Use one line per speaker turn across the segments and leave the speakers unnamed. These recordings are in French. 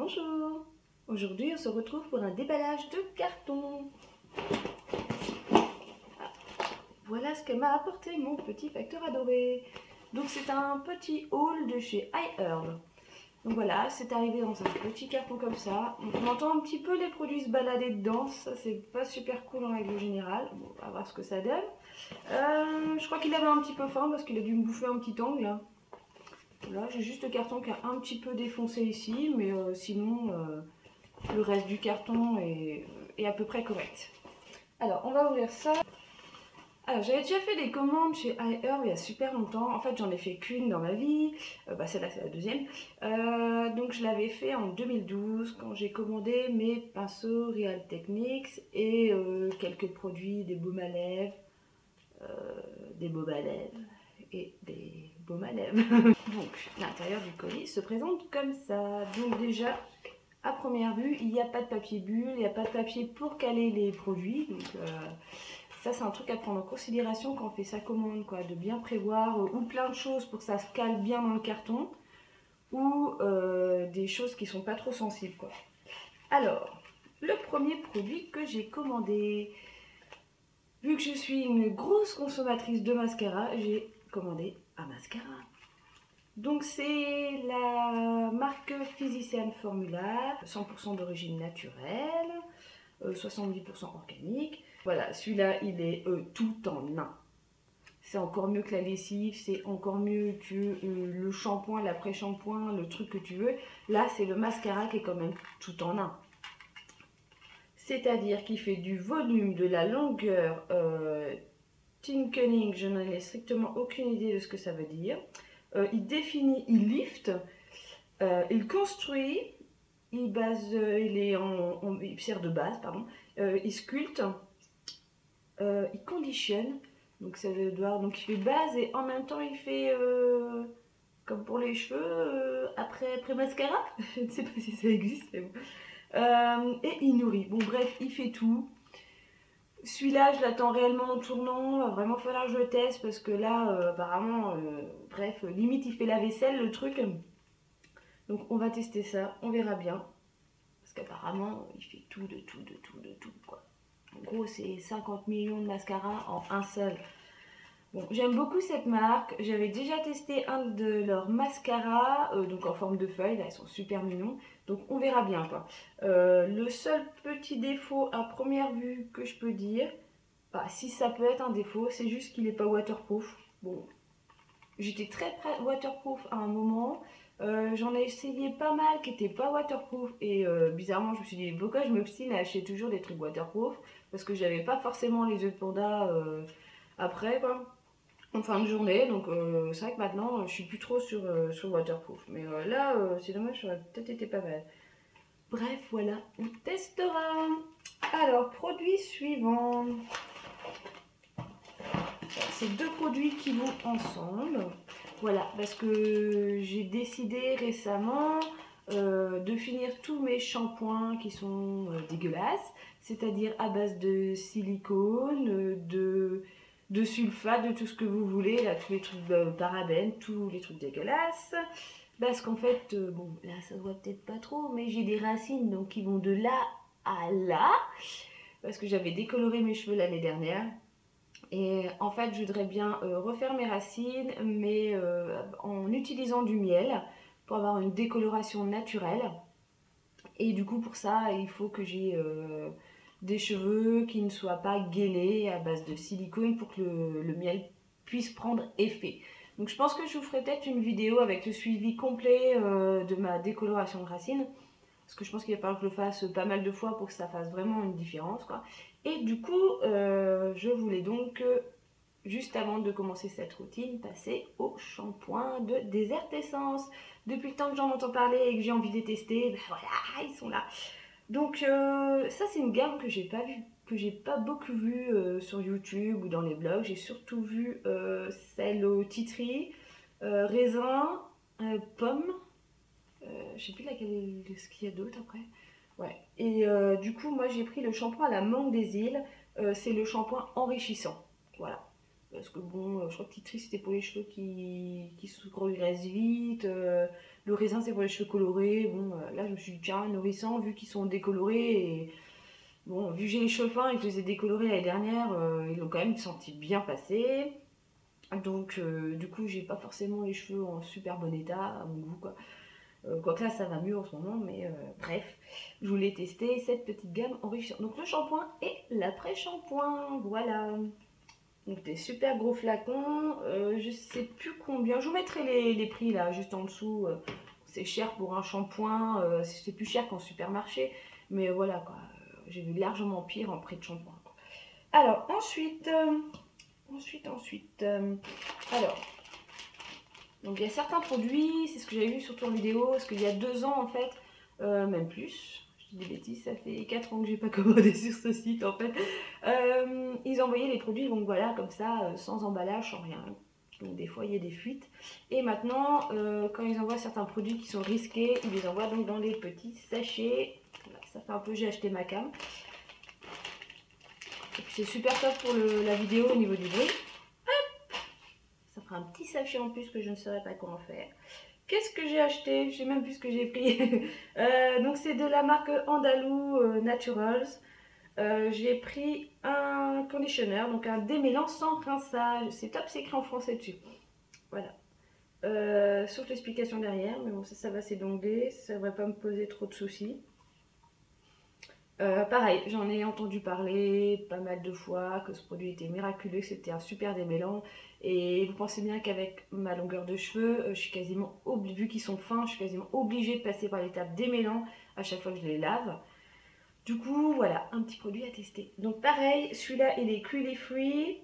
Bonjour. Aujourd'hui on se retrouve pour un déballage de carton. Voilà ce que m'a apporté mon petit facteur adoré. Donc c'est un petit haul de chez iHerb. Donc voilà, c'est arrivé dans un petit carton comme ça. On entend un petit peu les produits se balader dedans. Ça c'est pas super cool en règle générale. Bon, on va voir ce que ça donne. Je crois qu'il avait un petit peu faim parce qu'il a dû me bouffer un petit ongle. Là j'ai juste le carton qui a un petit peu défoncé ici. Mais sinon le reste du carton est à peu près correct. Alors on va ouvrir ça. Alors j'avais déjà fait des commandes chez iHerb il y a super longtemps. En fait j'en ai fait qu'une dans ma vie. Celle-là c'est la deuxième. Donc je l'avais fait en 2012 quand j'ai commandé mes pinceaux Real Techniques et quelques produits, des baumes à lèvres, des baumes à lèvres et des baumes à lèvres. Donc l'intérieur du colis se présente comme ça. Donc déjà à première vue il n'y a pas de papier bulle, il n'y a pas de papier pour caler les produits. Donc ça c'est un truc à prendre en considération quand on fait sa commande, quoi, de bien prévoir ou plein de choses pour que ça se cale bien dans le carton ou des choses qui sont pas trop sensibles, quoi. Alors le premier produit que j'ai commandé, vu que je suis une grosse consommatrice de mascara, j'ai commandé un mascara. Donc c'est la marque Physician Formula, 100% d'origine naturelle, 70% organique. Voilà, celui-là il est tout en un. C'est encore mieux que la lessive, c'est encore mieux que le shampoing, l'après-shampoing, le truc que tu veux. Là c'est le mascara qui est quand même tout en un. C'est-à-dire qu'il fait du volume, de la longueur, tinkening, je n'en ai strictement aucune idée de ce que ça veut dire. Il définit, il lift, il construit, il sert de base, pardon, il sculpte, il conditionne, donc donc il fait base et en même temps il fait comme pour les cheveux après mascara, je ne sais pas si ça existe mais bon. Et il nourrit, bon bref il fait tout. Celui-là, je l'attends réellement en tournant. Va vraiment falloir que je le teste parce que là, apparemment, bref, limite il fait la vaisselle le truc. Donc on va tester ça, on verra bien. Parce qu'apparemment, il fait tout, de tout, de tout, de tout, quoi. En gros, c'est 50 millions de mascaras en un seul. Bon, j'aime beaucoup cette marque. J'avais déjà testé un de leurs mascaras, donc en forme de feuille. Là, ils sont super mignons. Donc on verra bien, quoi. Le seul petit défaut à première vue que je peux dire, si ça peut être un défaut, c'est juste qu'il n'est pas waterproof. Bon, j'étais très waterproof à un moment. J'en ai essayé pas mal qui n'étaient pas waterproof. Et bizarrement, je me suis dit, pourquoi je m'obstine à acheter toujours des trucs waterproof? Parce que j'avais pas forcément les yeux de panda après, quoi, en fin de journée. Donc c'est vrai que maintenant, je suis plus trop sur waterproof. Mais là, c'est dommage, ça aurait peut-être été pas mal. Bref, voilà, on testera. Alors, produit suivant. C'est deux produits qui vont ensemble. Voilà, parce que j'ai décidé récemment de finir tous mes shampoings qui sont dégueulasses, c'est-à-dire à base de silicone, de sulfate, de tout ce que vous voulez, là, tous les trucs de parabènes, tous les trucs dégueulasses. Parce qu'en fait, bon, là ça se voit peut-être pas trop, mais j'ai des racines donc qui vont de là à là, parce que j'avais décoloré mes cheveux l'année dernière. Et en fait, je voudrais bien refaire mes racines, mais en utilisant du miel pour avoir une décoloration naturelle. Et du coup, pour ça, il faut que j'ai des cheveux qui ne soient pas gainés à base de silicone pour que le miel puisse prendre effet. Donc je pense que je vous ferai peut-être une vidéo avec le suivi complet de ma décoloration de racines. Parce que je pense qu'il va falloir que je le fasse pas mal de fois pour que ça fasse vraiment une différence, quoi. Et du coup, je voulais donc, juste avant de commencer cette routine, passer au shampoing de Désert Essence. Depuis le temps que j'en entends parler et que j'ai envie de les tester, ben voilà, ils sont là. Donc ça c'est une gamme que j'ai pas vue, que j'ai pas beaucoup vue sur YouTube ou dans les blogs. J'ai surtout vu celle au titri, raisin, pomme. Je sais plus laquelle, ce qu'il y a d'autre après. Ouais. Et du coup, moi j'ai pris le shampoing à la mangue des îles. C'est le shampoing enrichissant. Voilà. Parce que bon, je crois que Titri c'était pour les cheveux qui se regraissent vite. Le raisin c'est pour les cheveux colorés. Bon, là je me suis dit, tiens, nourrissant, vu qu'ils sont décolorés. Et bon, vu que j'ai les cheveux fins et que je les ai décolorés l'année dernière, ils l'ont quand même senti bien passer. Donc, du coup, j'ai pas forcément les cheveux en super bon état, à mon goût, quoi. Quoique là, ça va mieux en ce moment, mais bref, je voulais tester cette petite gamme enrichissante. Donc, le shampoing et l'après-shampoing, voilà. Donc, des super gros flacons, je sais plus combien. Je vous mettrai les prix là, juste en dessous. C'est cher pour un shampoing, c'est plus cher qu'en supermarché, mais voilà quoi. J'ai vu largement pire en prix de shampoing, quoi. Alors, alors, donc il y a certains produits, c'est ce que j'avais vu surtout en vidéo, parce qu'il y a 2 ans en fait, même plus, je dis des bêtises, ça fait 4 ans que j'ai pas commandé sur ce site en fait. Ils envoyaient les produits, donc voilà, comme ça, sans emballage, sans rien. Donc des fois il y a des fuites. Et maintenant, quand ils envoient certains produits qui sont risqués, ils les envoient donc dans les petits sachets. Voilà, ça fait un peu j'ai acheté ma cam. Et puis c'est super top pour la vidéo au niveau du bruit. Ça fera un petit sachet en plus que je ne saurais pas quoi en faire. Qu'est-ce que j'ai acheté? Je sais même plus ce que j'ai pris. Donc c'est de la marque Andalou Naturals. J'ai pris un conditionneur, donc un démêlant sans rinçage. C'est top, c'est écrit en français dessus. Voilà. Sauf l'explication derrière, mais bon, ça va, c'est d'ongler. Ça ne devrait pas me poser trop de soucis. Pareil, j'en ai entendu parler pas mal de fois, que ce produit était miraculeux, que c'était un super démêlant. Et vous pensez bien qu'avec ma longueur de cheveux, je suis quasiment vu qu'ils sont fins, je suis quasiment obligée de passer par l'étape démêlant à chaque fois que je les lave. Du coup, voilà, un petit produit à tester. Donc pareil, celui-là, il est cruelty free.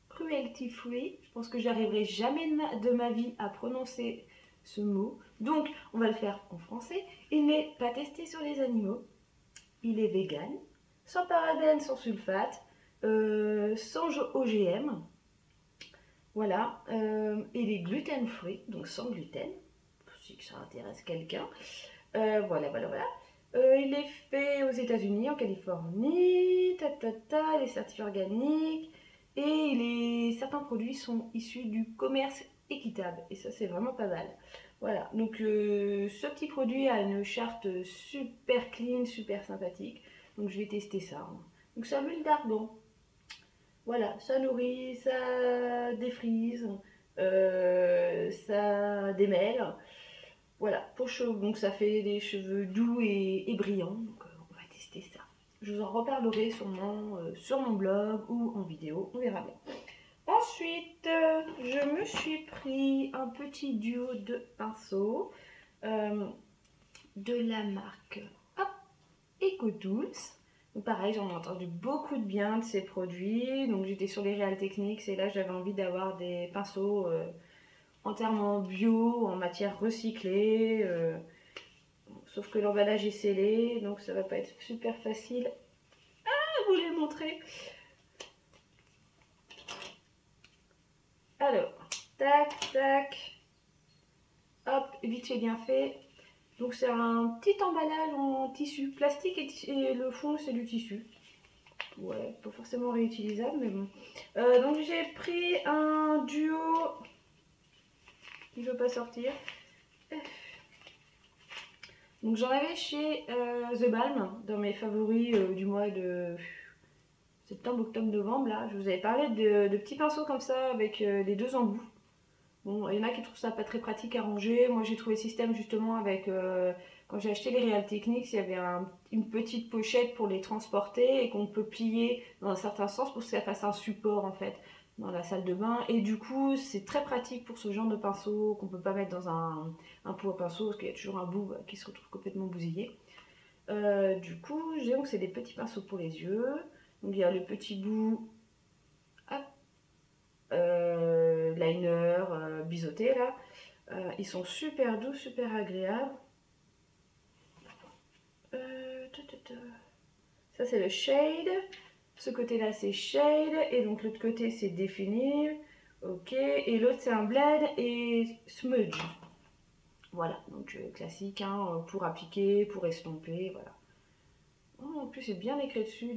Cruelty free. Je pense que j'arriverai jamais de ma vie à prononcer ce mot. Donc, on va le faire en français. Il n'est pas testé sur les animaux. Il est vegan, sans parabènes, sans sulfate, sans OGM. Voilà. Il est gluten free, donc sans gluten, si ça intéresse quelqu'un. Voilà. Il est fait aux États-Unis, en Californie. Il est certifié organique. Et certains produits sont issus du commerce équitable. Et ça, c'est vraiment pas mal. Voilà. Donc, ce petit produit a une charte super clean, super sympathique. Donc, je vais tester ça. Donc, c'est l'huile d'argan. Voilà. Ça nourrit, ça défrise, ça démêle. Voilà, pour cheveux, donc ça fait des cheveux doux et brillants. Donc on va tester ça. Je vous en reparlerai sur mon blog ou en vidéo, on verra bien. Ensuite, je me suis pris un petit duo de pinceaux de la marque EcoTools. Donc pareil, j'en ai entendu beaucoup de bien de ces produits. Donc j'étais sur les Real Techniques et là j'avais envie d'avoir des pinceaux entièrement bio, en matière recyclée. Sauf que l'emballage est scellé, donc ça va pas être super facile à vous les montrer. Alors, tac, hop, vite fait bien fait. Donc c'est un petit emballage en tissu plastique et le fond c'est du tissu. Ouais, pas forcément réutilisable, mais bon. Donc j'ai pris un duo qui ne veut pas sortir. Donc j'en avais chez The Balm, dans mes favoris du mois de septembre, octobre, novembre. Là, je vous avais parlé de petits pinceaux comme ça avec les 2 embouts. Bon, il y en a qui trouvent ça pas très pratique à ranger. Moi, j'ai trouvé le système justement avec... quand j'ai acheté les Real Techniques, il y avait une petite pochette pour les transporter et qu'on peut plier dans un certain sens pour que ça fasse un support en fait dans la salle de bain. Et du coup, c'est très pratique pour ce genre de pinceau qu'on peut pas mettre dans un pot à pinceau parce qu'il y a toujours un bout qui se retrouve complètement bousillé. Du coup, donc c'est des petits pinceaux pour les yeux. Donc il y a le petit bout... Hop, liner, biseauté là. Ils sont super doux, super agréables. Ça c'est le shade. Ce côté là c'est shade. Et donc l'autre côté c'est définir. Ok. Et l'autre c'est un blend et smudge. Voilà. Donc classique hein, pour appliquer, pour estomper. Voilà. Oh, en plus, c'est bien écrit dessus.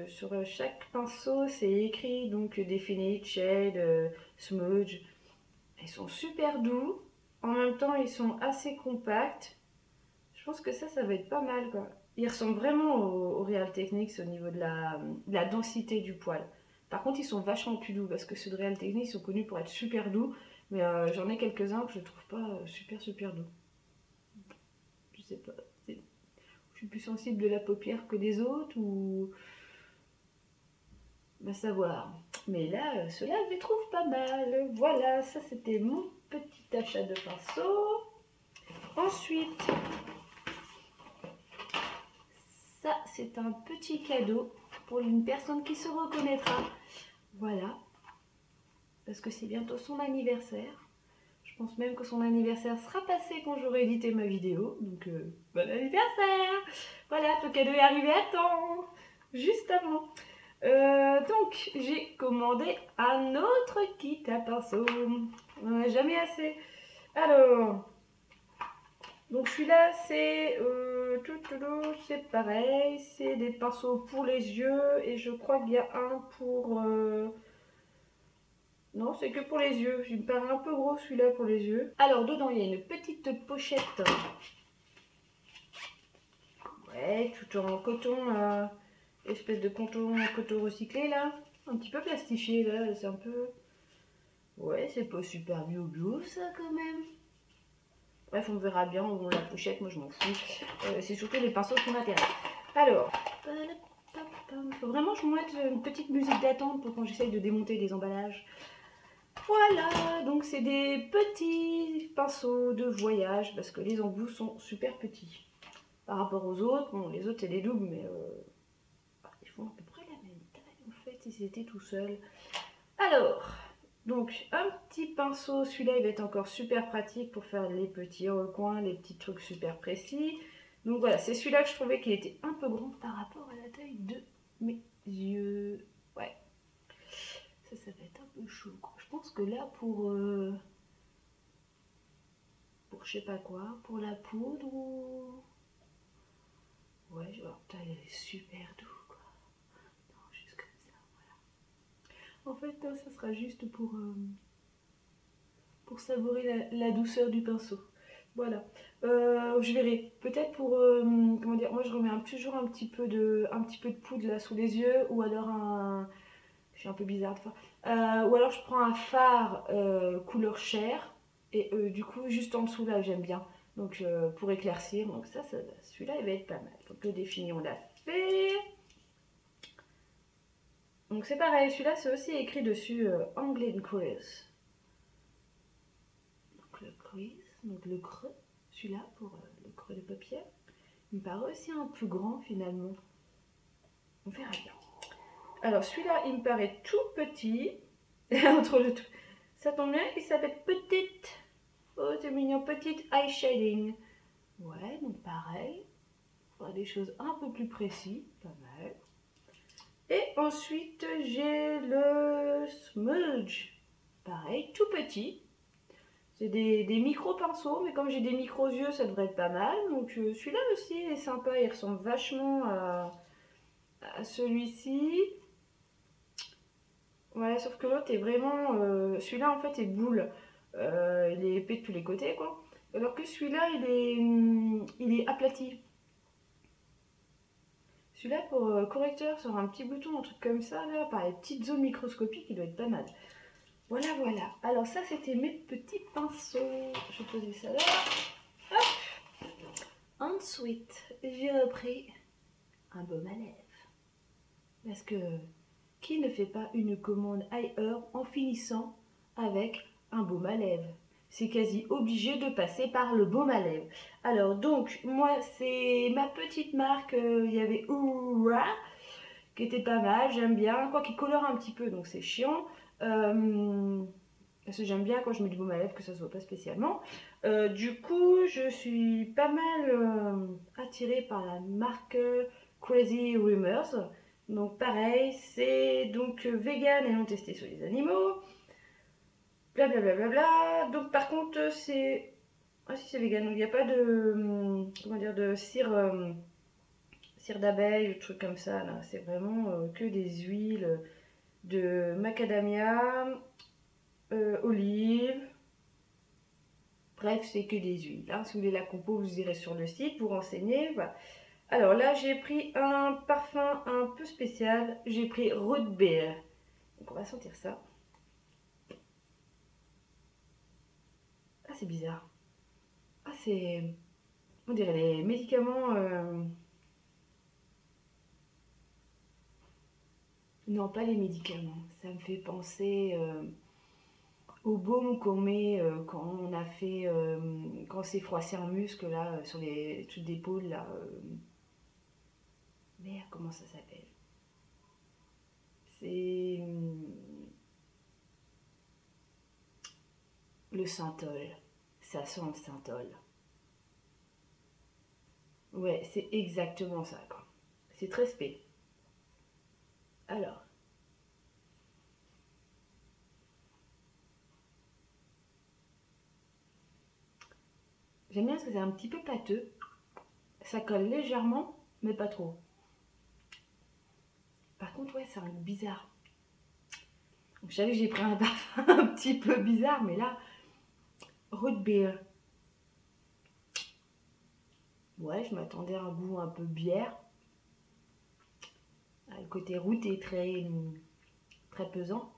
Sur chaque pinceau, c'est écrit donc Definite, Shade, Smudge. Ils sont super doux. En même temps, ils sont assez compacts. Je pense que ça va être pas mal, quoi. Ils ressemblent vraiment au Real Techniques au niveau de la densité du poil. Par contre, ils sont vachement plus doux parce que ceux de Real Techniques sont connus pour être super doux. Mais j'en ai quelques-uns que je trouve pas super doux. Je sais pas. Je suis plus sensible de la paupière que des autres ou. Va savoir. Mais là, ceux-là, je les trouve pas mal. Voilà, ça c'était mon petit achat de pinceau. Ensuite, ça c'est un petit cadeau pour une personne qui se reconnaîtra. Voilà, parce que c'est bientôt son anniversaire. Je pense même que son anniversaire sera passé quand j'aurai édité ma vidéo. Donc, bon anniversaire! Voilà, le cadeau est arrivé à temps, juste avant. Donc, j'ai commandé un autre kit à pinceau. On n'en a jamais assez. Alors, donc celui-là, c'est pareil. C'est des pinceaux pour les yeux. Et je crois qu'il y a un pour... Non, c'est que pour les yeux. Il me paraît un peu gros celui-là pour les yeux. Alors, dedans, il y a une petite pochette. Ouais, tout en coton, espèce de coton recyclé là. Un petit peu plastifié là, c'est un peu... Ouais, c'est pas super bio ça quand même. Bref, on verra bien, on la pochette, moi je m'en fous. C'est surtout les pinceaux qui m'intéressent. Alors, faut vraiment que je me mette une petite musique d'attente pour quand j'essaye de démonter des emballages. Voilà, donc c'est des petits pinceaux de voyage parce que les embouts sont super petits. Par rapport aux autres, bon, les autres c'est des doubles, mais ils font à peu près la même taille en fait, ils étaient tout seuls. Alors, donc un petit pinceau, celui-là il va être encore super pratique pour faire les petits recoins, les petits trucs super précis. Donc voilà, c'est celui-là que je trouvais qu'il était un peu grand par rapport à la taille de mes yeux. Ouais, ça va être un peu chaud, quoi. Je pense que là pour je sais pas quoi, pour la poudre ou... Ouais, je vois, putain, il est super doux, quoi. Non, juste comme ça, voilà. En fait, ça sera juste pour savourer la douceur du pinceau. Voilà. Je verrai. Peut-être pour... comment dire, moi je remets toujours un petit peu de poudre là sous les yeux, ou alors un... Je suis un peu bizarre de fois. Ou alors je prends un fard couleur chair, et du coup juste en dessous là j'aime bien. Donc pour éclaircir, donc celui-là il va être pas mal. Donc le défini on l'a fait. Donc c'est pareil, celui-là c'est aussi écrit dessus Anglais Quiz. Donc le quiz, donc le creux, celui-là pour le creux de paupière. Il me paraît aussi un peu grand finalement. On verra bien. Alors celui-là il me paraît tout petit. Entre le tout. Ça tombe bien, il s'appelle Petite. Oh c'est mignon, Petite Eye Shading. Ouais, donc pareil. Il faudra des choses un peu plus précises. Pas mal. Et ensuite j'ai le Smudge. Pareil, tout petit. C'est des micro pinceaux, mais comme j'ai des micros yeux, ça devrait être pas mal. Donc celui-là aussi est sympa, il ressemble vachement à celui-ci. Ouais, sauf que l'autre est vraiment... celui-là en fait est boule. Il est épais de tous les côtés, quoi. Alors que celui-là, il est aplati. Celui-là pour correcteur sur un petit bouton, un truc comme ça, là, par les petites zones microscopiques, il doit être pas mal. Voilà, voilà. Alors ça, c'était mes petits pinceaux. Je vais poser ça là. Hop. Ensuite, j'ai repris un baume à lèvres. Parce que qui ne fait pas une commande ailleurs en finissant avec un baume à lèvres? C'est quasi obligé de passer par le baume à lèvres. Alors donc, moi, c'est ma petite marque, il y avait Oura, qui était pas mal, j'aime bien, quoi qu'il colore un petit peu, donc c'est chiant. Parce que j'aime bien quand je mets du baume à lèvres que ça se voit pas spécialement. Du coup, je suis pas mal attirée par la marque Crazy Rumors. Donc pareil, c'est donc vegan et non testé sur les animaux. Blablabla. Bla bla bla. Donc par contre, c'est... Ah si, c'est vegan, donc il n'y a pas de... comment dire, de cire cire d'abeille, trucs comme ça. Là, c'est vraiment que des huiles de macadamia, olive. Bref, c'est que des huiles. Hein. Si vous voulez la compo, vous irez sur le site, vous renseignez. Voilà. Alors là, j'ai pris un parfum un peu spécial. J'ai pris Root Beer. Donc on va sentir ça. Ah, c'est bizarre. Ah, c'est... On dirait les médicaments... Non, pas les médicaments. Ça me fait penser au baume qu'on met quand on a fait... quand on s'est froissé un muscle, là, sur les trucs d'épaule, là. Merde, comment ça s'appelle? C'est... le synthol. Ça sent le synthol. Ouais, c'est exactement ça, quoi. C'est très spé. Alors... J'aime bien parce que c'est un petit peu pâteux. Ça colle légèrement, mais pas trop. Par contre, ouais, c'est un goût bizarre. Donc, je savais que j'ai pris un parfum un petit peu bizarre, mais là, root beer. Ouais, je m'attendais à un goût un peu bière. Le côté root est très pesant.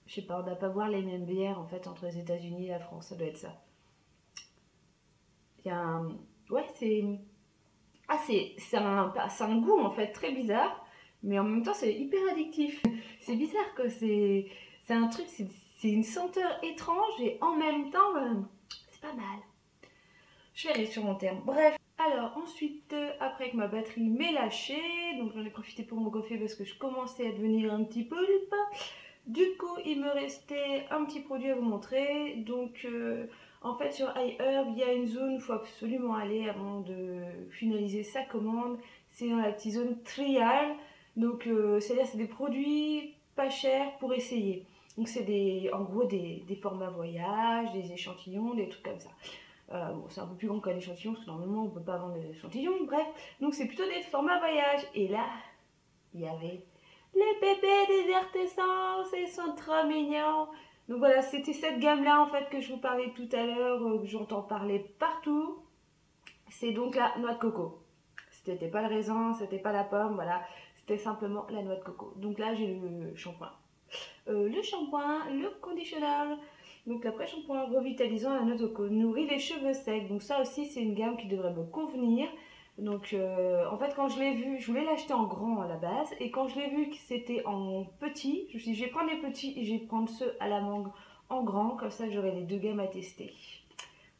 Je sais pas, on n'a pas voir les mêmes bières en fait entre les États-Unis et la France, ça doit être ça. Il y a un... Ouais, c'est... Ah, c'est un goût en fait très bizarre, mais en même temps c'est hyper addictif. C'est bizarre que c'est un truc, c'est une senteur étrange et en même temps, c'est pas mal. Je vais aller sur mon terme. Bref. Alors ensuite, après que ma batterie m'ait lâché, donc j'en ai profité pour me gauffer parce que je commençais à devenir un petit peu lupa. Du coup, il me restait un petit produit à vous montrer. Donc, en fait, sur iHerb, il y a une zone où il faut absolument aller avant de finaliser sa commande. C'est dans la petite zone trial. Donc, c'est-à-dire c'est des produits pas chers pour essayer. Donc, c'est en gros des formats voyage, des échantillons, des trucs comme ça. Bon, c'est un peu plus grand qu'un échantillon parce que normalement, on ne peut pas vendre des échantillons. Bref, donc c'est plutôt des formats voyage. Et là, il y avait les bébés des artisans, ils sont trop mignons. Donc voilà, c'était cette gamme-là en fait que je vous parlais tout à l'heure, que j'entends parler partout. C'est donc la noix de coco. C'était pas le raisin, c'était pas la pomme, voilà. C'était simplement la noix de coco. Donc là, j'ai le shampoing. Le conditionneur. Donc l'après-shampoing revitalisant la noix de coco nourrit les cheveux secs. Donc ça aussi, c'est une gamme qui devrait me convenir. Donc en fait quand je l'ai vu, je voulais l'acheter en grand à la base et quand je l'ai vu que c'était en petit, je me suis dit je vais prendre les petits et je vais prendre ceux à la mangue en grand, comme ça j'aurai les deux gammes à tester.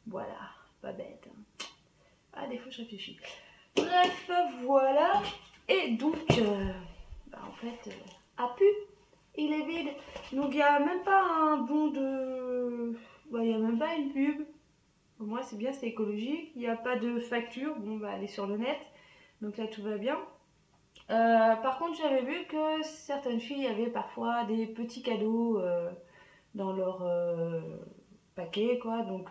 Voilà, pas bête. Hein. Ah des fois je réfléchis. Bref, voilà. Et donc, en fait, a pu, il est vide. Donc il n'y a même pas un bon de... Il n'y a même pas une pub. Au moins c'est bien, c'est écologique. Il n'y a pas de facture. Bon, bah aller sur le net. Donc là tout va bien. Par contre j'avais vu que certaines filles avaient parfois des petits cadeaux dans leur paquet quoi. Donc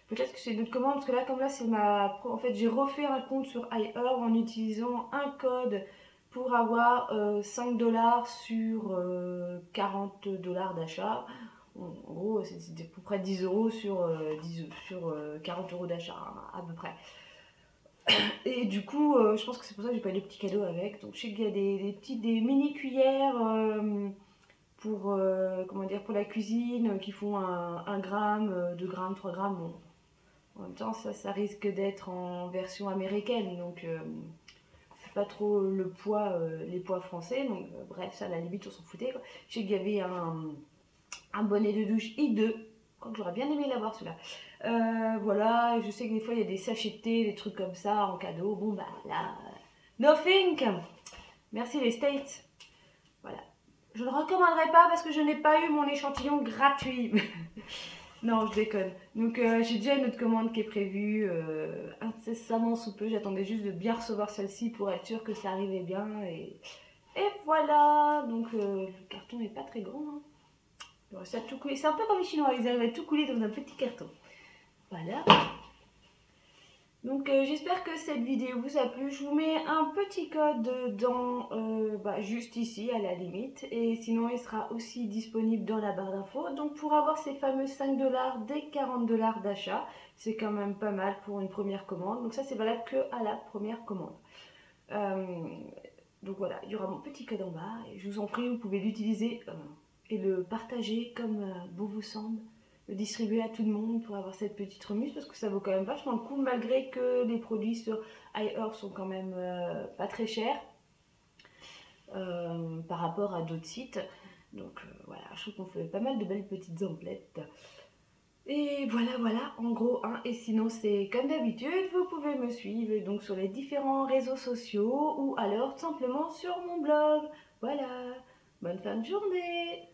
peut-être que c'est une autre commande parce que là comme là c'est ma... En fait j'ai refait un compte sur iHerb en utilisant un code pour avoir 5 dollars sur 40 dollars d'achat. En gros, c'était à peu près 10 euros sur, 40 euros d'achat, hein, à peu près. Et du coup, je pense que c'est pour ça que j'ai pas eu de petits cadeaux avec. Donc, je sais qu'il y a des mini cuillères pour, comment dire, pour la cuisine qui font 1 gramme, 2 grammes, 3 grammes. Bon. En même temps, ça risque d'être en version américaine. Donc, c'est pas trop les poids français. Donc, bref, ça, à la limite, on s'en foutait. Quoi. Je sais qu'il y avait un bonnet de douche I2. Quand j'aurais bien aimé l'avoir celui-là. Voilà, je sais que des fois il y a des sachets de thé, des trucs comme ça en cadeau. Bon bah là, nothing. Merci les States. Voilà. Je ne recommanderais pas parce que je n'ai pas eu mon échantillon gratuit. Non, je déconne. Donc j'ai déjà une autre commande qui est prévue incessamment sous peu. J'attendais juste de bien recevoir celle-ci pour être sûre que ça arrivait bien. Et voilà. Donc le carton n'est pas très grand. Hein. Ça tout coulé. C'est un peu comme les Chinois, ils arrivent à tout couler dans un petit carton. Voilà. Donc j'espère que cette vidéo vous a plu. Je vous mets un petit code juste ici à la limite. Et sinon il sera aussi disponible dans la barre d'infos. Donc pour avoir ces fameux 5 $ dès 40 $ d'achat, c'est quand même pas mal pour une première commande. Donc ça c'est valable que à la première commande. Euh, donc voilà, il y aura mon petit code en bas. Et je vous en prie, vous pouvez l'utiliser et le partager comme bon vous semble, le distribuer à tout le monde pour avoir cette petite remise parce que ça vaut quand même vachement le coup malgré que les produits sur iHerb sont quand même pas très chers par rapport à d'autres sites. Donc voilà, je trouve qu'on fait pas mal de belles petites emplettes. Et voilà, en gros, hein. Et sinon, c'est comme d'habitude, vous pouvez me suivre donc sur les différents réseaux sociaux ou alors simplement sur mon blog. Voilà, bonne fin de journée!